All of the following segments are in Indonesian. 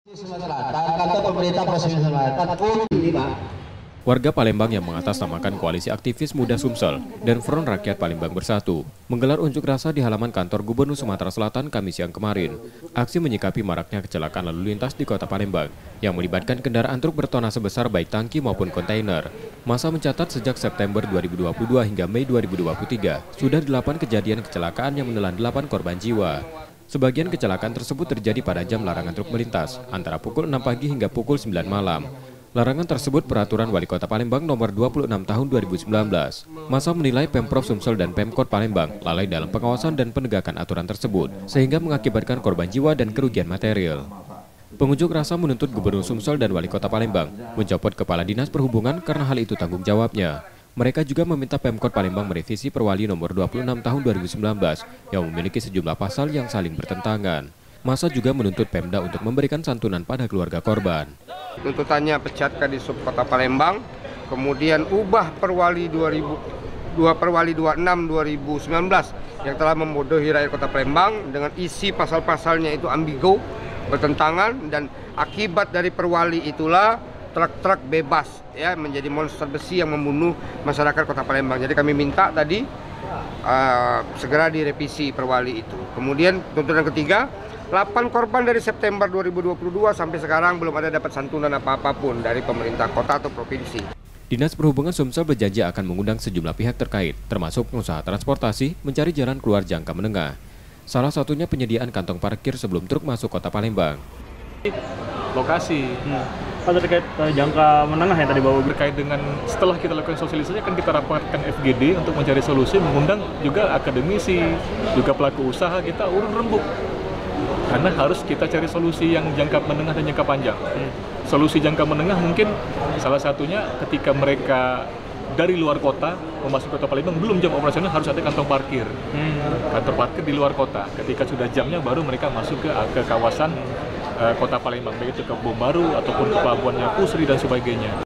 Selatan, pemerintah Provinsi Selatan, ini Pak. Warga Palembang yang mengatasnamakan Koalisi Aktivis Muda Sumsel dan Front Rakyat Palembang Bersatu menggelar unjuk rasa di halaman kantor Gubernur Sumatera Selatan Kamis siang kemarin. Aksi menyikapi maraknya kecelakaan lalu lintas di Kota Palembang yang melibatkan kendaraan truk bertona sebesar baik tangki maupun kontainer. Masa mencatat sejak September 2022 hingga Mei 2023 sudah 8 kejadian kecelakaan yang menelan 8 korban jiwa. Sebagian kecelakaan tersebut terjadi pada jam larangan truk melintas antara pukul 6 pagi hingga pukul 9 malam. Larangan tersebut Peraturan Wali Kota Palembang Nomor 26 Tahun 2019. Masa menilai Pemprov Sumsel dan Pemkot Palembang lalai dalam pengawasan dan penegakan aturan tersebut, sehingga mengakibatkan korban jiwa dan kerugian material. Pengunjuk rasa menuntut Gubernur Sumsel dan Wali Kota Palembang mencopot Kepala Dinas Perhubungan karena hal itu tanggung jawabnya. Mereka juga meminta Pemkot Palembang merevisi Perwali Nomor 26 Tahun 2019 yang memiliki sejumlah pasal yang saling bertentangan. Masa juga menuntut Pemda untuk memberikan santunan pada keluarga korban. Tuntutannya pecat Kadisub Kota Palembang, kemudian ubah Perwali 26 2019 yang telah membodohi rakyat Kota Palembang dengan isi pasal-pasalnya itu ambigu, bertentangan, dan akibat dari Perwali itulah truk-truk bebas ya menjadi monster besi yang membunuh masyarakat Kota Palembang. Jadi kami minta tadi segera direvisi Perwali itu. Kemudian tuntutan ketiga, 8 korban dari September 2022 sampai sekarang belum ada dapat santunan apa-apapun dari pemerintah kota atau provinsi. Dinas Perhubungan Sumsel berjanji akan mengundang sejumlah pihak terkait, termasuk pengusaha transportasi, mencari jalan keluar jangka menengah. Salah satunya penyediaan kantong parkir sebelum truk masuk Kota Palembang. Lokasi. Terkait jangka menengah ya tadi Bapak berkait dengan setelah kita lakukan sosialisasi kan kita rapatkan FGD untuk mencari solusi, mengundang juga akademisi, juga pelaku usaha, kita urun rembuk. Karena harus kita cari solusi yang jangka menengah dan jangka panjang. Solusi jangka menengah mungkin salah satunya ketika mereka dari luar kota memasuki Kota Palembang belum jam operasional harus ada kantong parkir. Kantor parkir di luar kota. Ketika sudah jamnya baru mereka masuk ke kawasan Kota Palembang, baik itu ke Bom Baru ataupun ke pelabuhannya Pusri dan sebagainya.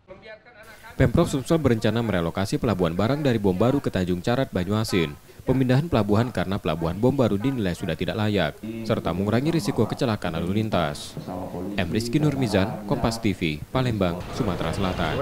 Pemprov Sumsel berencana merelokasi pelabuhan barang dari Bom Baru ke Tanjung Carat, Banyuasin. Pemindahan pelabuhan karena pelabuhan Bom Baru dinilai sudah tidak layak, serta mengurangi risiko kecelakaan lalu lintas. M. Rizky Nurmizan, Kompas TV, Palembang, Sumatera Selatan.